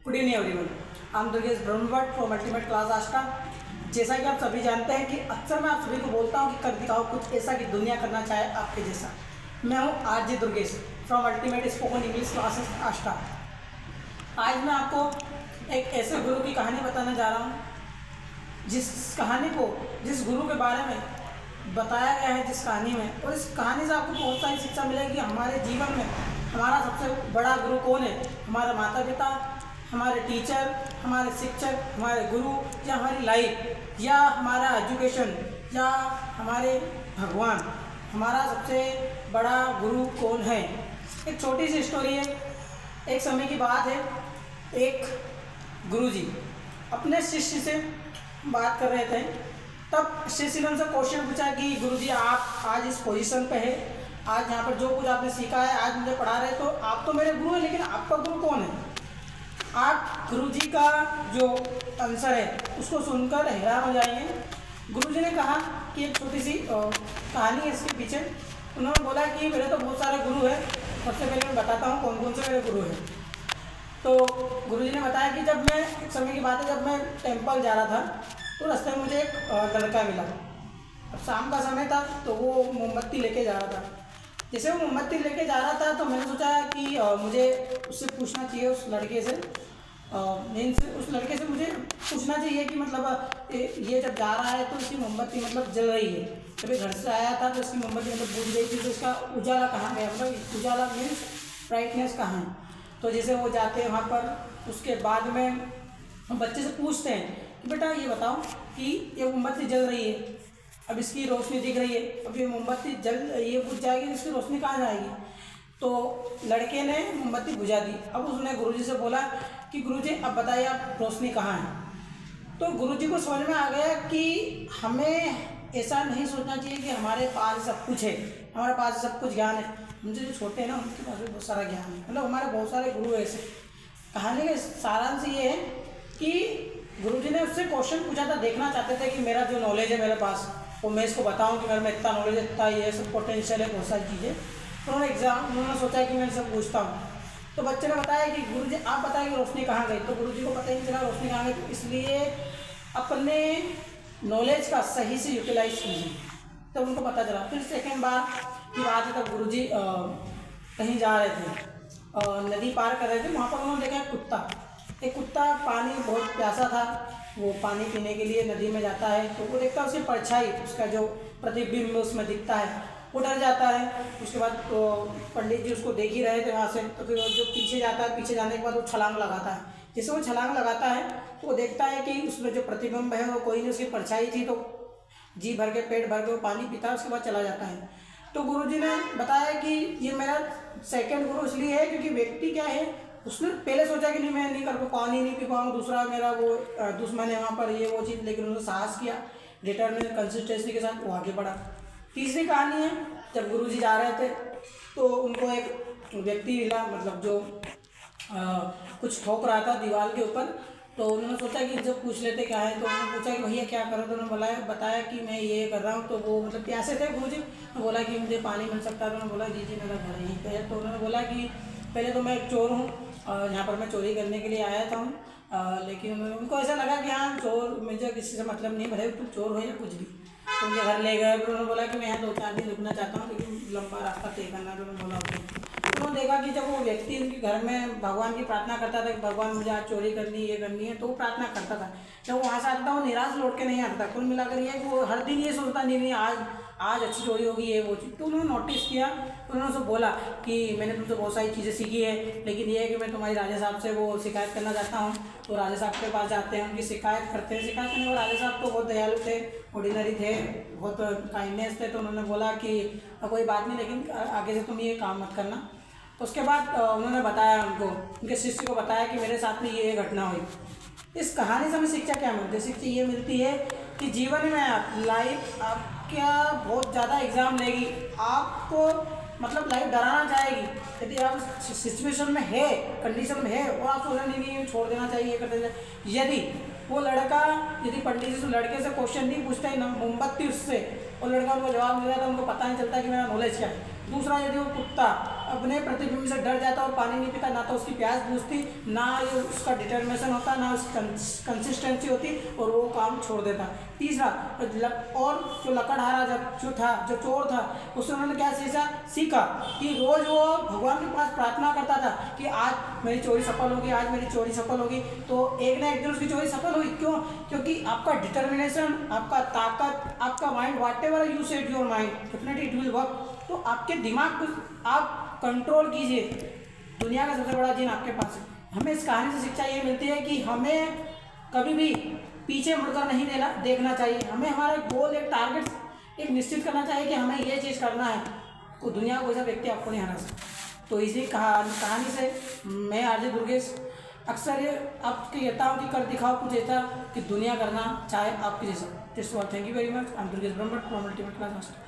Good evening everyone. I am Durgesh Brahmbhatt from ultimate class Aastha. जैसा कि आप सभी जानते हैं कि अक्सर मैं आप सभी को बोलता हूं कि कर दिखाओ कुछ ऐसा कि दुनिया करना चाहे आपके जैसा। मैं हूं RJ Durgesh from ultimate spoken English classes Aastha. आज मैं आपको एक ऐसे गुरु की कहानी बताने जा रहा हूं जिस गुरु के बारे में बताया गया है जिस कहानी में, और इस कहानी से आपको बहुत सारी शिक्षा मिलेगी। हमारे जीवन में हमारा सबसे बड़ा गुरु कौन है? हमारा माता पिता, हमारे टीचर, हमारे शिक्षक, हमारे गुरु, या हमारी लाइफ, या हमारा एजुकेशन, या हमारे भगवान। हमारा सबसे बड़ा गुरु कौन है? एक छोटी सी स्टोरी है। एक समय की बात है, एक गुरुजी अपने शिष्य से बात कर रहे थे। तब शिष्य ने उनसे क्वेश्चन पूछा कि गुरुजी आप आज इस पोजीशन पे है, आज यहाँ पर जो कुछ आपने सीखा है, आज मुझे पढ़ा रहे, तो आप तो मेरे गुरु हैं, लेकिन आपका गुरु कौन है? आप गुरुजी का जो आंसर है उसको सुनकर हैरान हो जाएंगे। गुरुजी ने कहा कि एक छोटी सी कहानी है इसके पीछे। उन्होंने बोला कि मेरे तो बहुत सारे गुरु हैं, सबसे पहले मैं बताता हूँ कौन कौन से मेरे गुरु हैं। तो गुरुजी ने बताया कि जब मैं एक समय की बात है, जब मैं टेम्पल जा रहा था तो रास्ते में मुझे एक लड़का मिला। अब शाम का समय था तो वो मोमबत्ती लेके जा रहा था। जैसे वो मोमबत्ती लेके जा रहा था तो मैंने सोचा कि मुझे उससे पूछना चाहिए, उस लड़के से उस लड़के से मुझे पूछना चाहिए कि मतलब ये जब जा रहा है तो इसकी मोमबत्ती मतलब जल रही है। जब ये घर से आया था तो इसकी मोमबत्ती मतलब बुझ गई थी, तो इसका उजाला कहाँ गया, मतलब उजाला मीन्स ब्राइटनेस कहाँ है। तो जैसे वो जाते हैं वहाँ पर, उसके बाद में बच्चे से पूछते हैं कि बेटा ये बताओ कि ये मोमबत्ती जल रही है, अब इसकी रोशनी दिख रही है, अब ये मोमबत्ती ये बुझ जाएगी, इसकी रोशनी कहाँ जाएगी? तो लड़के ने मोमबत्ती बुझा दी। अब उसने गुरुजी से बोला कि गुरुजी अब बताइए आप रोशनी कहाँ है? तो गुरुजी को समझ में आ गया कि हमें ऐसा नहीं सोचना चाहिए कि हमारे पास सब कुछ है, हमारे पास सब कुछ ज्ञान है। मुझे जो छोटे हैं ना उनके पास भी बहुत सारा ज्ञान है, मतलब हमारे बहुत सारे गुरु ऐसे। कहानी का सारांश ये है कि गुरुजी ने उससे क्वेश्चन पूछा था, देखना चाहते थे कि मेरा जो नॉलेज है मेरे पास वो मैं इसको बताऊं कि मेरे में इतना नॉलेज है, इतना ये सब पोटेंशियल है, बहुत सारी चीज़ें। तो उन्होंने सोचा कि मैं सब पूछता हूँ। तो बच्चे ने बताया कि गुरुजी आप बताएं कि रोशनी कहाँ गई? तो गुरुजी को पता ही नहीं चला रोशनी कहाँ गई। तो इसलिए अपने नॉलेज का सही से यूटिलाइज कीजिए, तो उनको पता चला। फिर सेकेंड बार की बात है, तब गुरुजी कहीं जा रहे थे, नदी पार कर रहे थे। वहाँ पर उन्होंने देखा एक कुत्ता पानी बहुत प्यासा था, वो पानी पीने के लिए नदी में जाता है। तो वो देखता है उसकी परछाई, उसका जो प्रतिबिंब उसमें दिखता है, वो डर जाता है। उसके बाद तो पंडित जी उसको देख ही रहे थे वहाँ से, तो फिर वो जो पीछे जाता है, पीछे जाने के बाद वो छलांग लगाता है। जैसे वो छलांग लगाता है तो वो देखता है कि उसमें जो प्रतिबिंब है वो कोई नहीं, उसकी परछाई थी। तो जी भर के पेट भर के वो पानी पीता है, उसके बाद चला जाता है। तो गुरुजी ने बताया कि ये मेरा सेकंड गुरु इसलिए है क्योंकि व्यक्ति क्या है, उसने पहले सोचा कि नहीं मैं नहीं कर पानी नहीं पी पाऊँगा, दूसरा मेरा वो दुश्मन है वहाँ पर, ये वो चीज़, लेकिन उन्होंने साहस किया, डिटर्मिनेशन कंसिस्टेंसी के साथ वो आगे बढ़ा। तीसरी कहानी है, जब गुरुजी जा रहे थे तो उनको एक व्यक्ति मिला, मतलब जो कुछ ठोक रहा था दीवार के ऊपर। तो उन्होंने सोचा कि इनसे पूछ लेते क्या है। तो उन्होंने पूछा कि भैया क्या कर रहे हो? तो उन्होंने बताया कि मैं ये कर रहा हूँ। तो वो मतलब प्यासे थे गुरुजी, तो बोला कि मुझे पानी मिल सकता है? तो उन्होंने बोला जी मेरा घर यहीं पे है। तो उन्होंने बोला कि पहले तो मैं एक चोर हूँ, यहाँ पर मैं चोरी करने के लिए आया था लेकिन उनको ऐसा लगा कि हाँ चोर, मुझे किसी से मतलब नहीं, भले तुम चोर हो या कुछ भी। तो उनके घर ले गए। फिर उन्होंने बोला कि मैं यहाँ 2-4 दिन रुकना चाहता हूँ, लेकिन लंबा रास्ता तय करना है। तो उन्होंने बोला ओके। तो उन्होंने देखा कि जब वो व्यक्ति उनके घर में भगवान की प्रार्थना करता था कि भगवान मुझे आज चोरी करनी ये करनी है, तो वो प्रार्थना करता था। जब वो वहाँ से आता था वो निराश लौट के नहीं आता था। कुल मिलाकर ये कि वो हर दिन ये सोचता नहीं आज अच्छी चोरी होगी ये वो चीज़। तो उन्होंने नोटिस किया, तो उन्होंने उसको बोला कि मैंने तुमसे बहुत सारी चीज़ें सीखी है, लेकिन ये है कि मैं तुम्हारी राजा साहब से वो शिकायत करना चाहता हूँ। तो राजा साहब के पास जाते हैं, उनकी शिकायत करते हैं। शिकायत करने पर राजा साहब तो बहुत दयालु थे, ऑर्डिनरी थे, बहुत काइंडनेस थे। तो उन्होंने बोला कि कोई बात नहीं, लेकिन आगे से तुम ये काम मत करना। तो उसके बाद उन्होंने बताया उनके शिष्य को बताया कि मेरे साथ में ये घटना हुई। इस कहानी से हमें शिक्षा क्या मिलती है? शिक्षा ये मिलती है कि जीवन में लाइफ आपका बहुत ज़्यादा एग्ज़ाम लेगी, आपको मतलब लाइफ डराना चाहेगी। यदि आप सिचुएशन में है, कंडीशन में है और आप सोचना नहीं छोड़ देना चाहिए, ये कर देना। यदि वो लड़का पंडित जी से लड़के से क्वेश्चन नहीं पूछता ही ना, मोमबत्ती उससे, और लड़का उनको जवाब दे रहा था, उनको पता नहीं चलता कि मेरा नॉलेज क्या है। दूसरा, यदि वो कुत्ता अपने प्रतिबिंब से डर जाता और पानी नहीं पीता, ना तो उसकी प्यास बुझती, ना ये उसका डिटर्मिनेशन होता, ना उसकी कंसिस्टेंसी होती और वो काम छोड़ देता। तीसरा, और जो लकड़हारा जो था, जो चोर था, उससे उन्होंने क्या सीखा कि रोज़ वो भगवान के पास प्रार्थना करता था कि आज मेरी चोरी सफल होगी, आज मेरी चोरी सफल होगी। तो एक ना एक दिन उसकी चोरी सफल हुई। क्यों? क्योंकि आपका डिटर्मिनेशन, आपका ताकत, आपका mind, what ever you set your mind, definitely it will work. तो आपके दिमाग को आप कंट्रोल कीजिए। दुनिया का सबसे बड़ा जिन आपके पास है। हमें इस कहानी से शिक्षा ये मिलती है कि हमें कभी भी पीछे मुड़कर नहीं देखना चाहिए। हमें हमारा गोल, एक टारगेट एक निश्चित करना चाहिए कि हमें ये चीज़ करना है। को दुनिया को कोई सा व्यक्ति आपको नहीं हरा सकता। तो इसी कहानी से मैं आरजे दुर्गेश अक्सर ये आपको कहता हूँ कि कर दिखाओ कुछ ऐसा कि दुनिया करना चाहे आपके जैसा। This what, thank you very much. I am Durgesh Brahmbhatt from ultimate class master.